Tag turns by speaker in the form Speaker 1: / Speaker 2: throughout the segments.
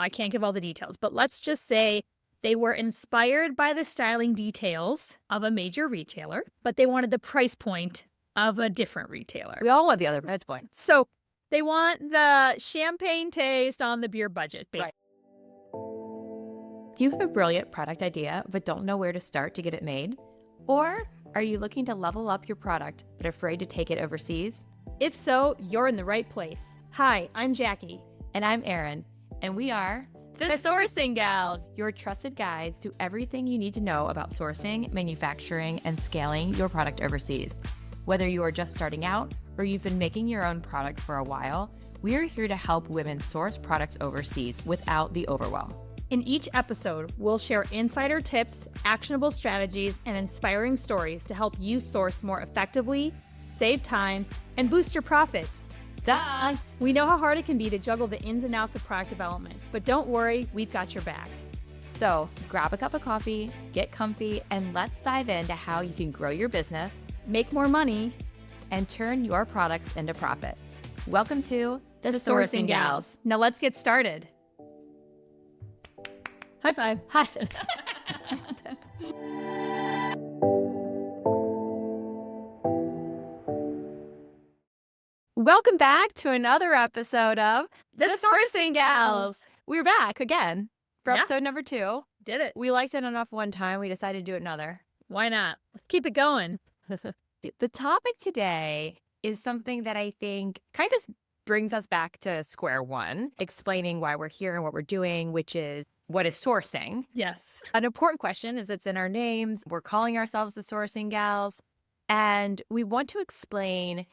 Speaker 1: I can't give all the details, but let's just say they were inspired by the styling details of a major retailer, but they wanted the price point of a different retailer.
Speaker 2: We all want the other price point.
Speaker 1: So they want the champagne taste on the beer budget, basically.
Speaker 2: Right. Do you have a brilliant product idea but don't know where to start to get it made? Or are you looking to level up your product but afraid to take it overseas?
Speaker 1: If so, you're in the right place. Hi, I'm Jackie.
Speaker 2: And I'm Erin, and we are
Speaker 1: The Sourcing Gals,
Speaker 2: your trusted guides to everything you need to know about sourcing, manufacturing, and scaling your product overseas. Whether you are just starting out or you've been making your own product for a while, we are here to help women source products overseas without the overwhelm.
Speaker 1: In each episode, we'll share insider tips, actionable strategies, and inspiring stories to help you source more effectively, save time, and boost your profits. Duh! We know how hard it can be to juggle the ins and outs of product development, but don't worry, we've got your back.
Speaker 2: So grab a cup of coffee, get comfy, and let's dive into how you can grow your business,
Speaker 1: make more money,
Speaker 2: and turn your products into profit. Welcome to
Speaker 1: The Sourcing Gals. Now let's get started. High five.
Speaker 2: Hi. Welcome back to another episode of
Speaker 1: The Sourcing Gals.
Speaker 2: We're back again for
Speaker 1: Yeah.
Speaker 2: episode number 2.
Speaker 1: Did it.
Speaker 2: We liked it enough one time, we decided to do it another.
Speaker 1: Why not? Let's keep it going.
Speaker 2: The topic today is something that I think kind of brings us back to square one, explaining why we're here and what we're doing, which is what is sourcing?
Speaker 1: Yes.
Speaker 2: An important question is it's in our names. We're calling ourselves the Sourcing Gals, and we want to explain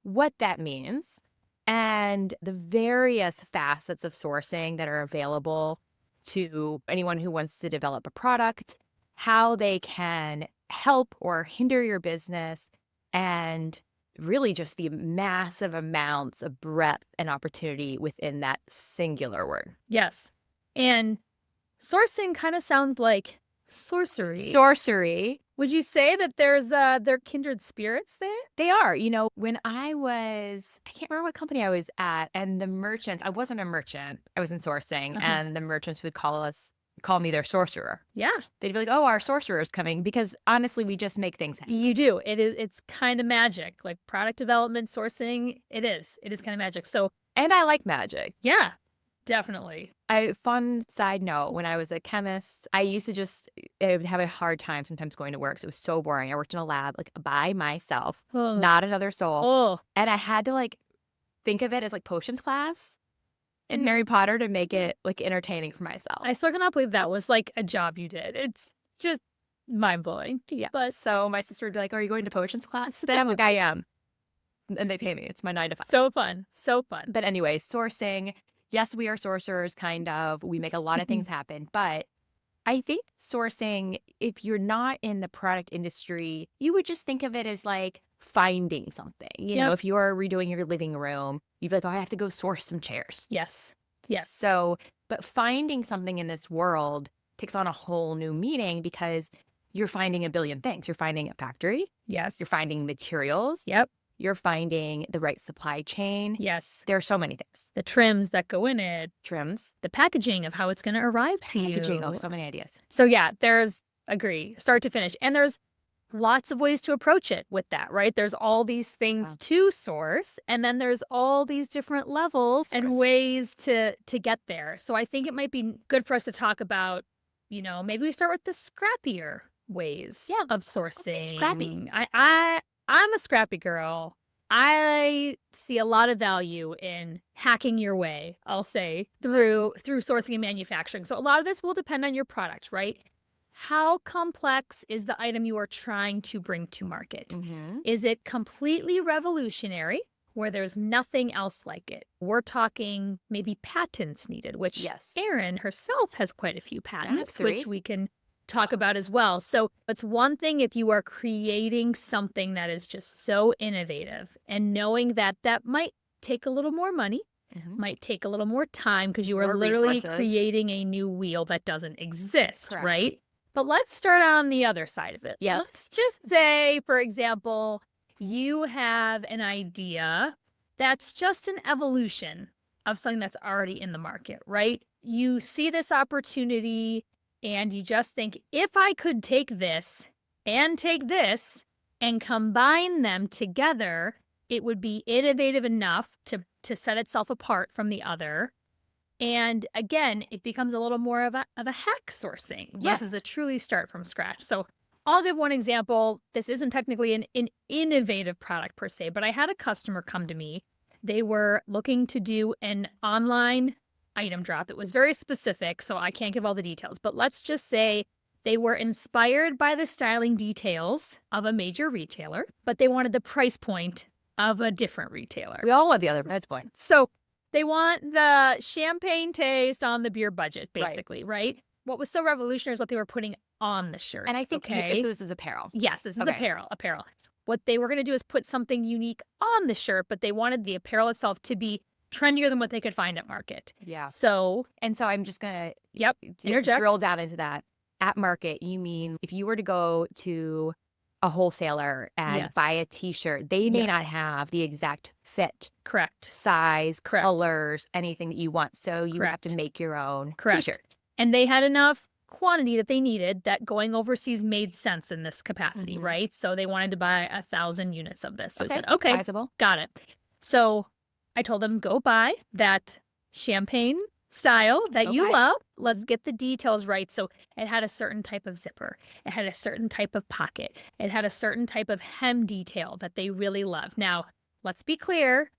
Speaker 2: what that means and the various facets of sourcing that are available to anyone who wants to develop a product, how they can help or hinder your business, and really just the massive amounts of breadth and opportunity within that singular word.
Speaker 1: Yes. And sourcing kind of sounds like sorcery.
Speaker 2: Sorcery.
Speaker 1: Would you say that they're kindred spirits there?
Speaker 2: They are. You know, when I can't remember what company I was at, and the merchants, I wasn't a merchant, I was in sourcing, and the merchants would call me their sorcerer.
Speaker 1: Yeah.
Speaker 2: They'd be like, oh, our sorcerer is coming, because honestly, we just make things happen.
Speaker 1: You do. It's kind of magic. Like product development, sourcing, it is kind of magic. So,
Speaker 2: And I like magic.
Speaker 1: yeah, definitely.
Speaker 2: Fun side note, when I was a chemist, I used to I would have a hard time sometimes going to work because it was so boring. I worked in a lab like by myself,
Speaker 1: Oh.
Speaker 2: not another soul.
Speaker 1: Oh,
Speaker 2: And I had to think of it as like potions class in Harry Potter to make it entertaining for myself.
Speaker 1: I still cannot believe that was like a job you did. It's just mind-blowing.
Speaker 2: Yeah.
Speaker 1: But
Speaker 2: So my sister would be like, are you going to potions class today? I'm like, I am. And they pay me. It's my 9 to 5.
Speaker 1: so fun. So fun.
Speaker 2: But anyway, sourcing. Yes, we are sorcerers, kind of. We make a lot of things happen. But I think sourcing, if you're not in the product industry, you would just think of it as like finding something. You know, if you're redoing your living room, you'd be like, oh, I have to go source some chairs.
Speaker 1: Yes. Yes.
Speaker 2: So, but finding something in this world takes on a whole new meaning because you're finding a billion things. You're finding a factory.
Speaker 1: Yes.
Speaker 2: You're finding materials.
Speaker 1: Yep.
Speaker 2: You're finding the right supply chain.
Speaker 1: Yes.
Speaker 2: There are so many things.
Speaker 1: The trims that go in it,
Speaker 2: Trims.
Speaker 1: the packaging of how it's going to arrive to
Speaker 2: Packaging.
Speaker 1: you.
Speaker 2: Oh, so many ideas.
Speaker 1: So yeah, agree, start to finish. And there's lots of ways to approach it with that, right? There's all these things to source, and then there's all these different levels and ways to get there. So I think it might be good for us to talk about, maybe we start with the scrappier ways of sourcing.
Speaker 2: Scrappy.
Speaker 1: I'm a scrappy girl. I see a lot of value in hacking your way, I'll say, through sourcing and manufacturing. So a lot of this will depend on your product, right? How complex is the item you are trying to bring to market?
Speaker 2: Mm-hmm.
Speaker 1: Is it completely revolutionary, where there's nothing else like it? We're talking maybe patents needed, which Erin herself has quite a few patents, which we can talk about as well. So it's one thing if you are creating something that is just so innovative and knowing that might take a little more money, might take a little more time because you are literally creating a new wheel that doesn't exist, right? But let's start on the other side of it.
Speaker 2: Yeah.
Speaker 1: Let's just say, for example, you have an idea that's just an evolution of something that's already in the market, right? you see this opportunity and you just think, if I could take this and combine them together, it would be innovative enough to set itself apart from the other. And again, it becomes a little more of a hack sourcing versus a truly start from scratch. So I'll give one example. This isn't technically an innovative product per se, but I had a customer come to me. They were looking to do an online item drop. It was very specific, so I can't give all the details. But let's just say they were inspired by the styling details of a major retailer, but they wanted the price point of a different retailer.
Speaker 2: We all want the other price point.
Speaker 1: So they want the champagne taste on the beer budget, basically, right? What was so revolutionary is what they were putting on the shirt.
Speaker 2: And I think, so this is apparel.
Speaker 1: Yes, this is apparel. What they were going to do is put something unique on the shirt, but they wanted the apparel itself to be trendier than what they could find at market.
Speaker 2: Yeah.
Speaker 1: So
Speaker 2: I'm just going
Speaker 1: to interject.
Speaker 2: Drill down into that. At market, you mean if you were to go to a wholesaler and buy a t-shirt, they may not have the exact fit, size, colors, anything that you want. So you have to make your own t-shirt.
Speaker 1: And they had enough quantity that they needed that going overseas made sense in this capacity, right? So they wanted to buy 1,000 units of this. So I said, okay,
Speaker 2: sizable.
Speaker 1: Got it. So I told them, go buy that champagne style that you love. Let's get the details right. So it had a certain type of zipper. It had a certain type of pocket. It had a certain type of hem detail that they really love. Now, let's be clear.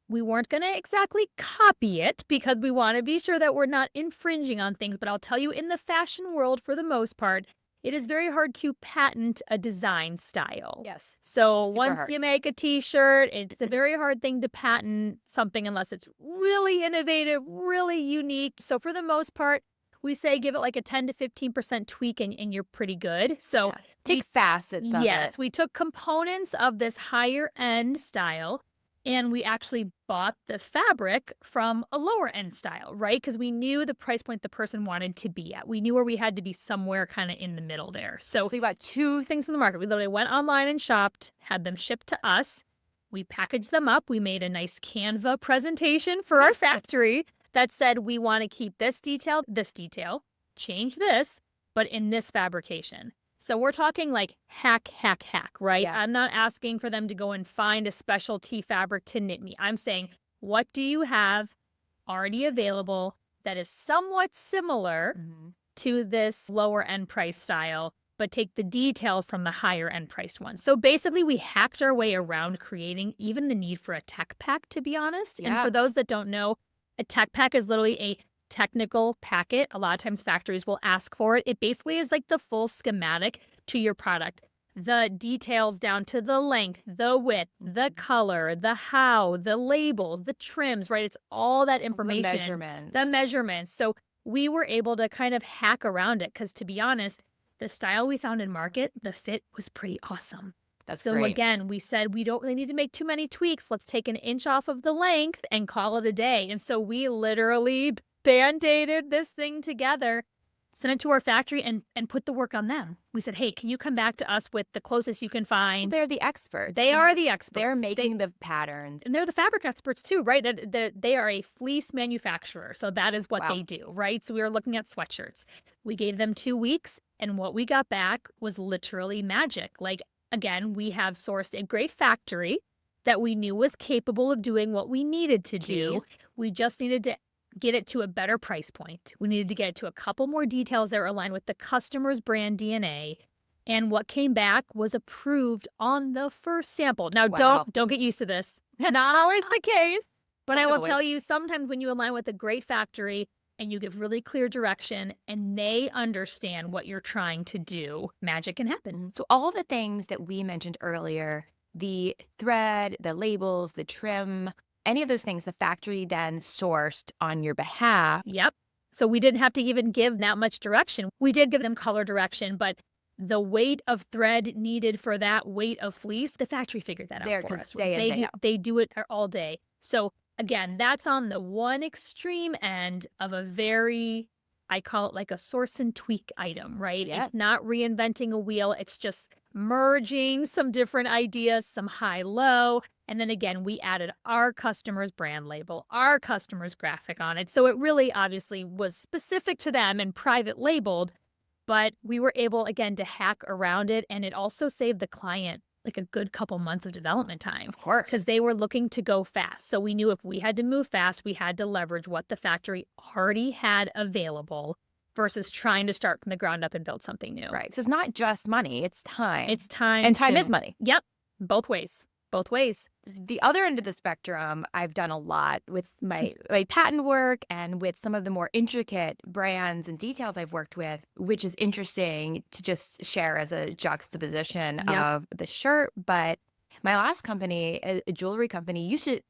Speaker 1: We weren't going to exactly copy it because we want to be sure that we're not infringing on things. But I'll tell you, in the fashion world, for the most part, it is very hard to patent a design style.
Speaker 2: Yes.
Speaker 1: So once you make a t-shirt, it's a very hard thing to patent something unless it's really innovative, really unique. So for the most part, we say give it like a 10 to 15% tweak and you're pretty good. So
Speaker 2: take facets of it.
Speaker 1: Yes, we took components of this higher end style and we actually bought the fabric from a lower end style, right? Because we knew the price point the person wanted to be at. We knew where we had to be somewhere kind of in the middle there. So
Speaker 2: we bought two
Speaker 1: things from the market. We literally went online and shopped, had them shipped to us. We packaged them up. We made a nice Canva presentation for our factory that said, we want to keep this detail, change this, but in this fabrication. So we're talking like hack, right?
Speaker 2: Yeah.
Speaker 1: I'm not asking for them to go and find a specialty fabric to knit me. I'm saying, what do you have already available that is somewhat similar to this lower end price style, but take the details from the higher end priced one? So basically we hacked our way around creating even the need for a tech pack, to be honest.
Speaker 2: Yeah.
Speaker 1: And for those that don't know, a tech pack is literally a technical packet. A lot of times factories will ask for it. It basically is like the full schematic to your product. The details down to the length, the width, the color, the how, the labels, the trims, right? It's all that information. The measurements. So we were able to kind of hack around it because, to be honest, the style we found in market, the fit was pretty awesome.
Speaker 2: That's
Speaker 1: so
Speaker 2: great.
Speaker 1: Again, we said we don't really need to make too many tweaks. Let's take an inch off of the length and call it a day. And so we literally Band-Aided this thing together, sent it to our factory and put the work on them. We said, hey, can you come back to us with the closest you can find?
Speaker 2: They're the experts.
Speaker 1: They are the experts.
Speaker 2: They're making the patterns.
Speaker 1: And they're the fabric experts too, right? They are a fleece manufacturer. So that is what they do, right? So we were looking at sweatshirts. We gave them 2 weeks and what we got back was literally magic. Like, again, we have sourced a great factory that we knew was capable of doing what we needed to do. We just needed to get it to a better price point. We needed to get it to a couple more details that were aligned with the customer's brand DNA. And what came back was approved on the first sample. Now, don't get used to this. Not always the case. But I will tell you, sometimes when you align with a great factory and you give really clear direction and they understand what you're trying to do, magic can happen.
Speaker 2: So all the things that we mentioned earlier, the thread, the labels, the trim, any of those things, the factory then sourced on your behalf.
Speaker 1: Yep. So we didn't have to even give that much direction. We did give them color direction, but the weight of thread needed for that weight of fleece, the factory figured that out for us. They do it all day. So again, that's on the one extreme end of a very, I call it like a source and tweak item, right?
Speaker 2: Yes.
Speaker 1: It's not reinventing a wheel. It's just merging some different ideas, some high-low. And then again, we added our customer's brand label, our customer's graphic on it. So it really obviously was specific to them and private labeled, but we were able, again, to hack around it. And it also saved the client like a good couple months of development time.
Speaker 2: Of course.
Speaker 1: Because they were looking to go fast. So we knew if we had to move fast, we had to leverage what the factory already had available versus trying to start from the ground up and build something new.
Speaker 2: Right. So it's not just money, it's time.
Speaker 1: It's time.
Speaker 2: And time
Speaker 1: too.
Speaker 2: is money.
Speaker 1: Yep. Both ways. Both ways.
Speaker 2: The other end of the spectrum, I've done a lot with my patent work and with some of the more intricate brands and details I've worked with, which is interesting to just share as a juxtaposition of the shirt. But my last company, a jewelry company, used to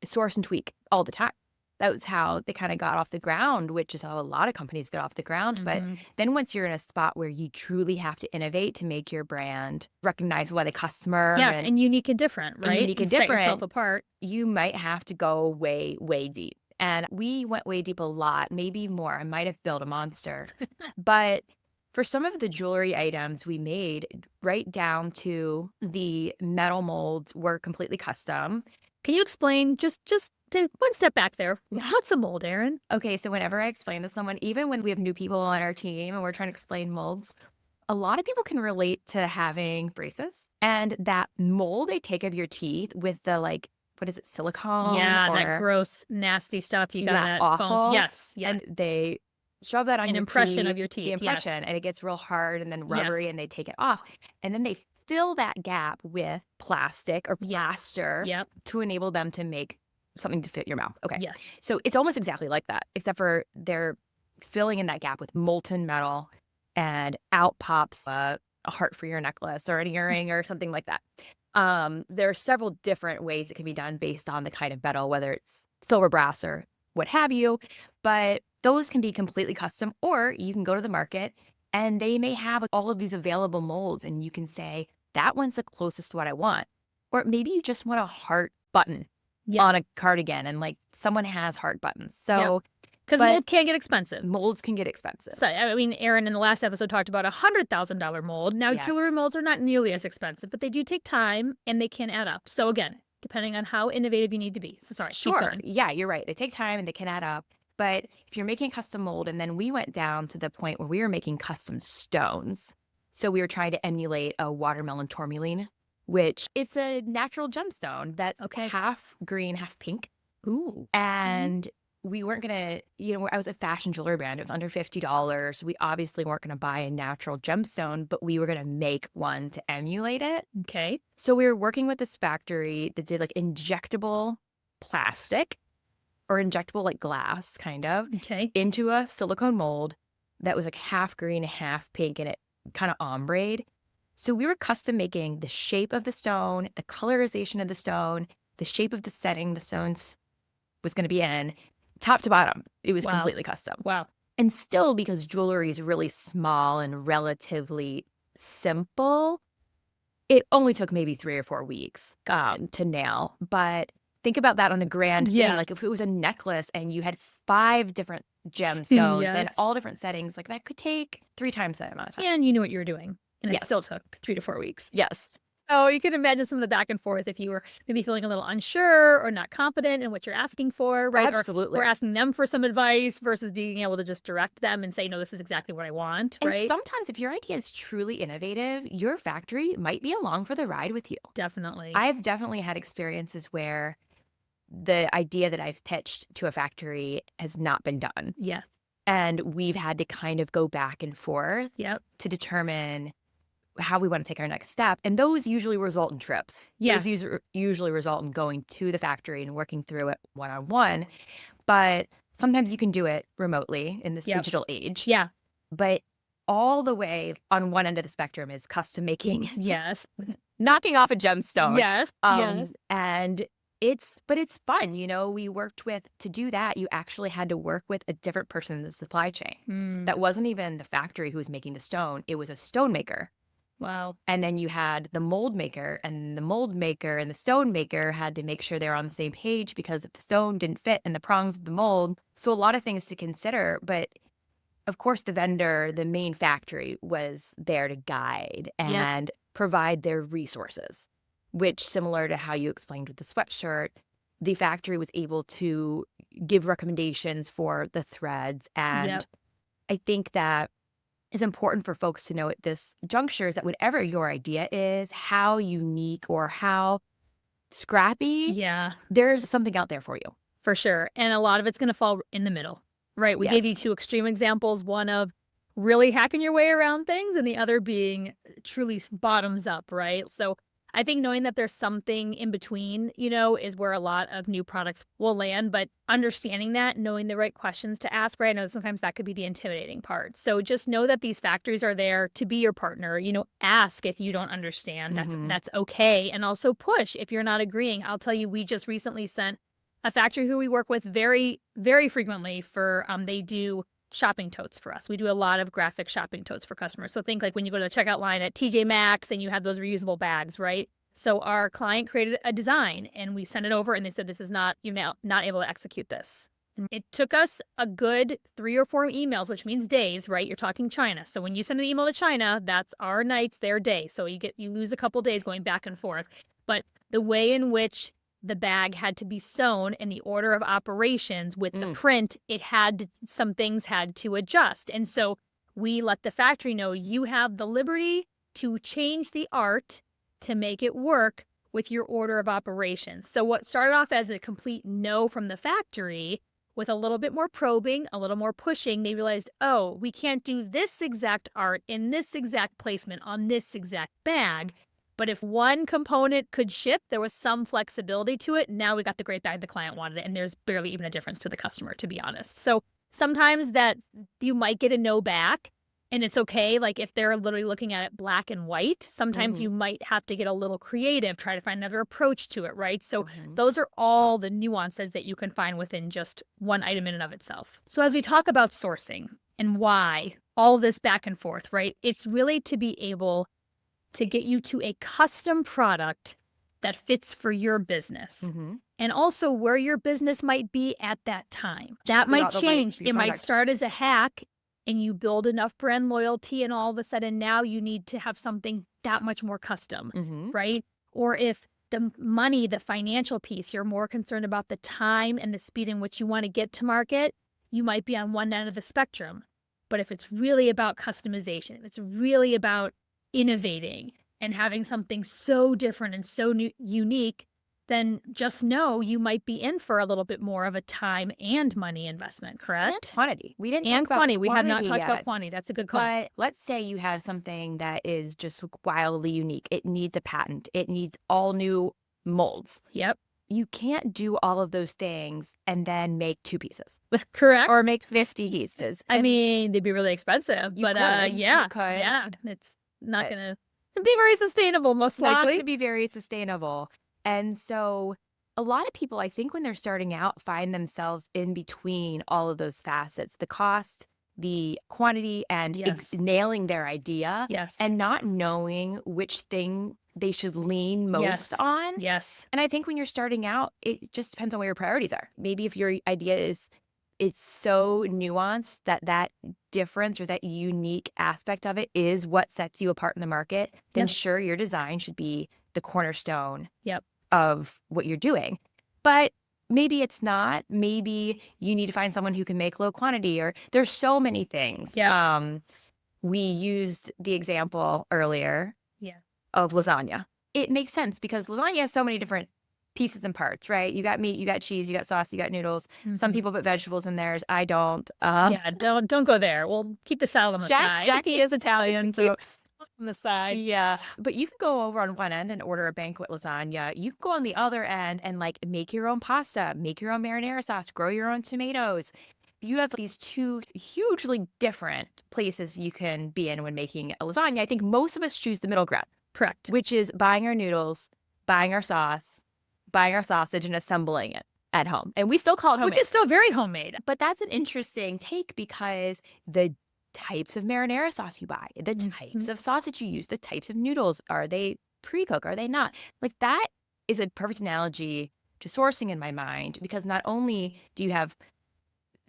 Speaker 2: source and tweak all the time. That was how they kind of got off the ground, which is how a lot of companies get off the ground. But then once you're in a spot where you truly have to innovate to make your brand recognizable by the customer.
Speaker 1: Yeah, and unique and different, right?
Speaker 2: Unique and
Speaker 1: set
Speaker 2: different.
Speaker 1: yourself apart.
Speaker 2: You might have to go way, way deep. And we went way deep a lot, maybe more. I might have built a monster. But for some of the jewelry items we made, right down to the metal molds were completely custom.
Speaker 1: Can you explain, just take one step back there, what's a mold, Erin?
Speaker 2: Okay, so whenever I explain to someone, even when we have new people on our team and we're trying to explain molds, a lot of people can relate to having braces. And that mold they take of your teeth with the, like, what is it, silicone?
Speaker 1: Yeah,
Speaker 2: or
Speaker 1: that gross, nasty stuff you got
Speaker 2: that
Speaker 1: that foam.
Speaker 2: awful.
Speaker 1: Yes, yes.
Speaker 2: And they shove that on
Speaker 1: An
Speaker 2: your
Speaker 1: impression
Speaker 2: teeth,
Speaker 1: of your teeth,
Speaker 2: the
Speaker 1: yes.
Speaker 2: impression, and it gets real hard and then rubbery,
Speaker 1: Yes.
Speaker 2: and they take it off. And then they fill that gap with plastic or plaster
Speaker 1: Yep.
Speaker 2: to enable them to make something to fit your mouth. Okay.
Speaker 1: Yes.
Speaker 2: So it's almost exactly like that, except for they're filling in that gap with molten metal, and out pops a heart for your necklace or an earring or something like that. There are several different ways it can be done based on the kind of metal, whether it's silver, brass, or what have you. But those can be completely custom, or you can go to the market and they may have all of these available molds, and you can say, that one's the closest to what I want. Or maybe you just want a heart button on a cardigan, and like someone has heart buttons. So
Speaker 1: because mold can get expensive.
Speaker 2: Molds can get expensive.
Speaker 1: So, I mean, Erin in the last episode talked about $100,000 mold. Now, jewelry molds are not nearly as expensive, but they do take time and they can add up. So again, depending on how innovative you need to be. So sorry.
Speaker 2: Sure. Yeah, you're right. They take time and they can add up. But if you're making a custom mold, and then we went down to the point where we were making custom stones. So we were trying to emulate a watermelon tourmaline, which it's a natural gemstone that's half green, half pink.
Speaker 1: Ooh.
Speaker 2: And we weren't going to, I was a fashion jewelry brand. It was under $50. We obviously weren't going to buy a natural gemstone, but we were going to make one to emulate it.
Speaker 1: Okay.
Speaker 2: So we were working with this factory that did like injectable plastic or injectable like glass kind of into a silicone mold that was like half green, half pink, and it kind of ombre. So we were custom making the shape of the stone, the colorization of the stone, the shape of the setting the stones was going to be in, top to bottom. It was completely custom.
Speaker 1: Wow.
Speaker 2: And still, because jewelry is really small and relatively simple, it only took maybe 3 or 4 weeks to nail. But think about that on a grand thing. Like if it was a necklace and you had 5 different gemstones and all different settings, like that could take 3 times that amount of time.
Speaker 1: And you knew what you were doing. And it still took 3 to 4 weeks.
Speaker 2: Yes.
Speaker 1: So you can imagine some of the back and forth if you were maybe feeling a little unsure or not confident in what you're asking for, right?
Speaker 2: Absolutely.
Speaker 1: Or asking them for some advice versus being able to just direct them and say, no, this is exactly what I want, right?
Speaker 2: And sometimes if your idea is truly innovative, your factory might be along for the ride with you.
Speaker 1: Definitely.
Speaker 2: I've definitely had experiences where the idea that I've pitched to a factory has not been done.
Speaker 1: Yes.
Speaker 2: And we've had to kind of go back and forth to determine how we want to take our next step. And those usually result in trips. Those usually result in going to the factory and working through it one-on-one. But sometimes you can do it remotely in this digital age.
Speaker 1: Yeah.
Speaker 2: But all the way on one end of the spectrum is custom making.
Speaker 1: Yes.
Speaker 2: Knocking off a gemstone.
Speaker 1: Yes. Yes.
Speaker 2: And it's fun. We worked with, to do that, you actually had to work with a different person in the supply chain. That wasn't even the factory who was making the stone. It was a stone maker.
Speaker 1: Wow.
Speaker 2: And then you had the mold maker, and the mold maker and the stone maker had to make sure they were on the same page, because if the stone didn't fit in the prongs of the mold. So a lot of things to consider. But of course, the vendor, the main factory, was there to guide and provide their resources, which, similar to how you explained with the sweatshirt, the factory was able to give recommendations for the threads. And I think that is important for folks to know at this juncture is that whatever your idea is, how unique or how scrappy, there's something out there for you.
Speaker 1: For sure. And a lot of it's going to fall in the middle, right? We gave you two extreme examples, one of really hacking your way around things and the other being truly bottoms up, right? So I think knowing that there's something in between, you know, is where a lot of new products will land. But understanding that, knowing the right questions to ask, right? I know sometimes that could be the intimidating part. So just know that these factories are there to be your partner. You know, ask if you don't understand. That's okay. And also push if you're not agreeing. I'll tell you, we just recently sent a factory who we work with very, very frequently for, they do shopping totes for us. We do a lot of graphic shopping totes for customers. So think like when you go to the checkout line at TJ Maxx and you have those reusable bags, right? So our client created a design and we sent it over and they said, this is not, you're not able to execute this. And it took us a good 3 or 4 emails, which means days, right? You're talking China. So when you send an email to China, that's our nights, their day. So you lose a couple days going back and forth. But the way in which the bag had to be sewn in the order of operations with the print, some things had to adjust. And so we let the factory know you have the liberty to change the art to make it work with your order of operations. So what started off as a complete no from the factory, with a little bit more probing, a little more pushing, they realized, oh, we can't do this exact art in this exact placement on this exact bag. But if one component could ship, there was some flexibility to it. Now we got the great bag the client wanted it, and there's barely even a difference to the customer, to be honest. So sometimes that you might get a no back, and it's okay. Like if they're literally looking at it black and white, sometimes you might have to get a little creative, try to find another approach to it, right? So those are all the nuances that you can find within just one item in and of itself. So as we talk about sourcing and why all this back and forth, right? It's really to be able to get you to a custom product that fits for your business and also where your business might be at that time. That might change. It might start as a hack and you build enough brand loyalty and all of a sudden now you need to have something that much more custom, right? Or if the money, the financial piece, you're more concerned about the time and the speed in which you want to get to market, you might be on one end of the spectrum. But if it's really about customization, if it's really about innovating and having something so different and so unique, then just know you might be in for a little bit more of a time and money investment, correct?
Speaker 2: And quantity. We didn't
Speaker 1: and
Speaker 2: talk
Speaker 1: quantity.
Speaker 2: About
Speaker 1: we have not
Speaker 2: quantity
Speaker 1: talked
Speaker 2: yet.
Speaker 1: about quantity. That's a good call.
Speaker 2: But let's say you have something that is just wildly unique. It needs a patent. It needs all new molds.
Speaker 1: Yep.
Speaker 2: You can't do all of those things and then make 2 pieces.
Speaker 1: Correct.
Speaker 2: Or make 50 pieces.
Speaker 1: I mean, they'd be really expensive, but
Speaker 2: you could.
Speaker 1: Yeah, it's not going to be very sustainable, most likely.
Speaker 2: Not going to be very sustainable. And so a lot of people, I think when they're starting out, find themselves in between all of those facets, the cost, the quantity, and nailing their idea. And not knowing which thing they should lean most on. And I think when you're starting out, it just depends on where your priorities are. Maybe if your idea it's so nuanced that difference or that unique aspect of it is what sets you apart in the market, then sure, your design should be the cornerstone of what you're doing. But maybe it's not. Maybe you need to find someone who can make low quantity, or there's so many things. We used the example earlier of lasagna. It makes sense because lasagna has so many different pieces and parts, right? You got meat, you got cheese, you got sauce, you got noodles. Some people put vegetables in theirs. I don't.
Speaker 1: Don't go there. We'll keep the salad on the side.
Speaker 2: Jackie is Italian, so
Speaker 1: on the side.
Speaker 2: Yeah. But you can go over on one end and order a banquet lasagna. You can go on the other end and like make your own pasta, make your own marinara sauce, grow your own tomatoes. You have these 2 hugely different places you can be in when making a lasagna. I think most of us choose the middle ground.
Speaker 1: Correct.
Speaker 2: Which is buying our noodles, buying our sauce, buying our sausage, and assembling it at home. And we still call it homemade.
Speaker 1: Which is still very homemade.
Speaker 2: But that's an interesting take because the types of marinara sauce you buy, the types of sausage you use, the types of noodles, are they pre-cook? Are they not? Like that is a perfect analogy to sourcing in my mind, because not only do you have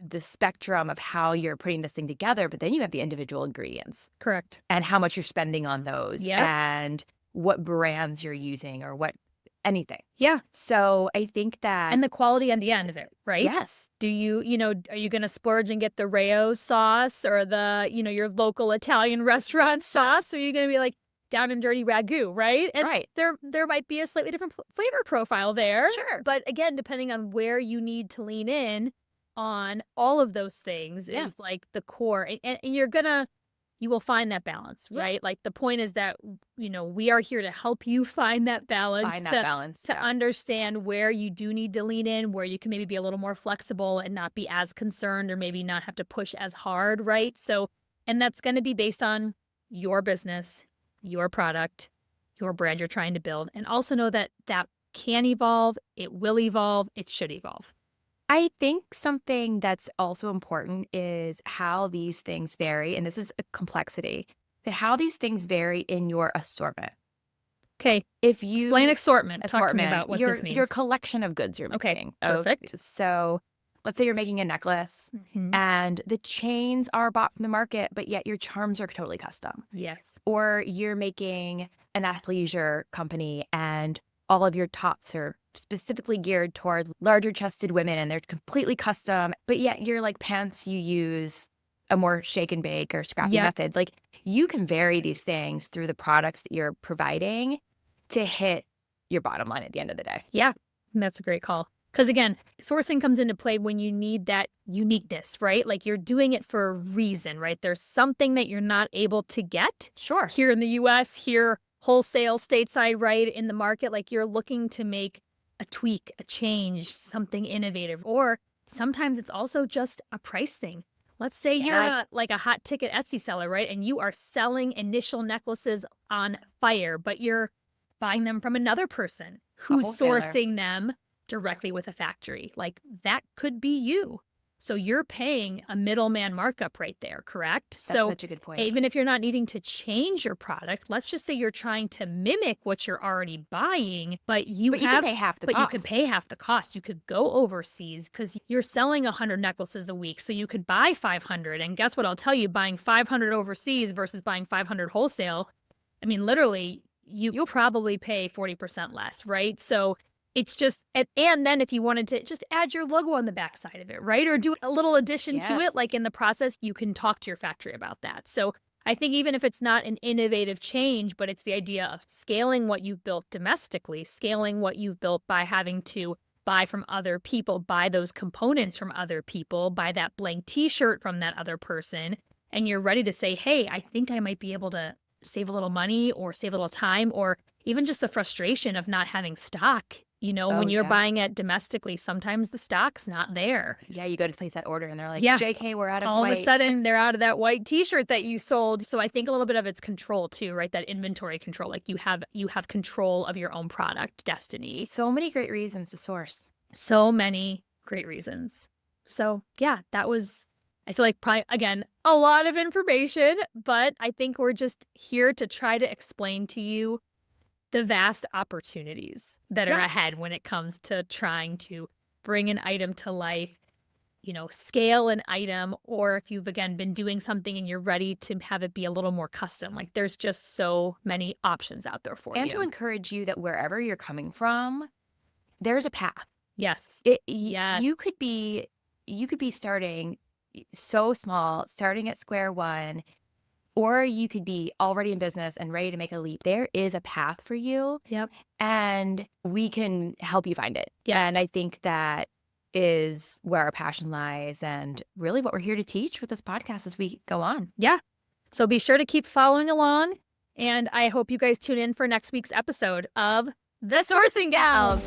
Speaker 2: the spectrum of how you're putting this thing together, but then you have the individual ingredients.
Speaker 1: Correct.
Speaker 2: And how much you're spending on those. And what brands you're using or what anything.
Speaker 1: Yeah.
Speaker 2: So I think that.
Speaker 1: And the quality on the end of it, right?
Speaker 2: Yes.
Speaker 1: Do you, are you going to splurge and get the Rayo sauce or the, your local Italian restaurant sauce? Or are you going to be like down and dirty ragu, right? And
Speaker 2: right.
Speaker 1: There might be a slightly different flavor profile there.
Speaker 2: Sure.
Speaker 1: But again, depending on where you need to lean in on all of those things is like the core. And you will find that balance, right? Like the point is that, we are here to help you find that balance. To understand where you do need to lean in, where you can maybe be a little more flexible and not be as concerned or maybe not have to push as hard, right? So, and that's going to be based on your business, your product, your brand you're trying to build. And also know that that can evolve, it will evolve, it should evolve.
Speaker 2: I think something that's also important is how these things vary, and this is a complexity, but how these things vary in your assortment.
Speaker 1: Okay.
Speaker 2: If you
Speaker 1: explain assortment. Talk to me about what this means.
Speaker 2: Your collection of goods you're making.
Speaker 1: Okay, perfect.
Speaker 2: So let's say you're making a necklace and the chains are bought from the market, but yet your charms are totally custom.
Speaker 1: Yes.
Speaker 2: Or you're making an athleisure company and all of your tops are specifically geared toward larger chested women and they're completely custom, but yet your like pants, you use a more shake and bake or scrappy methods. Like you can vary these things through the products that you're providing to hit your bottom line at the end of the day.
Speaker 1: Yeah, that's a great call. Because again, sourcing comes into play when you need that uniqueness, right? Like you're doing it for a reason, right? There's something that you're not able to get here in the US, here wholesale, stateside, right, in the market. Like you're looking to make a tweak, a change, something innovative. Or sometimes it's also just a price thing. Let's say you're like a hot ticket Etsy seller, right? And you are selling initial necklaces on fire, but you're buying them from another person who's sourcing them directly with a factory. Like that could be you. So you're paying a middleman markup right there, correct?
Speaker 2: That's such a good point.
Speaker 1: Even if you're not needing to change your product, let's just say you're trying to mimic what you're already buying, but you can pay half the cost. But you could pay half the cost. You could go overseas because you're selling 100 necklaces a week. So you could buy 500. And guess what? I'll tell you, buying 500 overseas versus buying 500 wholesale, I mean, literally, you'll probably pay 40% less, right? So it's just, and then if you wanted to just add your logo on the backside of it, right? Or do a little addition to it, like in the process, you can talk to your factory about that. So I think even if it's not an innovative change, but it's the idea of scaling what you've built domestically, scaling what you've built by having to buy from other people, buy those components from other people, buy that blank t-shirt from that other person, and you're ready to say, hey, I think I might be able to save a little money or save a little time, or even just the frustration of not having stock. When you're buying it domestically, sometimes the stock's not there.
Speaker 2: Yeah, you go to place that order and they're like, JK, we're out of white.
Speaker 1: All of a sudden, they're out of that white t-shirt that you sold. So I think a little bit of it's control too, right? That inventory control. Like you have control of your own product destiny.
Speaker 2: So many great reasons to source.
Speaker 1: So many great reasons. So yeah, that was, I feel like probably, again, a lot of information, but I think we're just here to try to explain to you the vast opportunities that are ahead when it comes to trying to bring an item to life, scale an item, or if you've, again, been doing something and you're ready to have it be a little more custom. Like there's just so many options out there for you.
Speaker 2: And to encourage you that wherever you're coming from, there's a path.
Speaker 1: Yes.
Speaker 2: You could be starting so small, starting at square one, or you could be already in business and ready to make a leap. There is a path for you.
Speaker 1: Yep.
Speaker 2: And we can help you find it.
Speaker 1: Yes.
Speaker 2: And I think that is where our passion lies and really what we're here to teach with this podcast as we go on.
Speaker 1: Yeah. So be sure to keep following along. And I hope you guys tune in for next week's episode of The Sourcing Gals.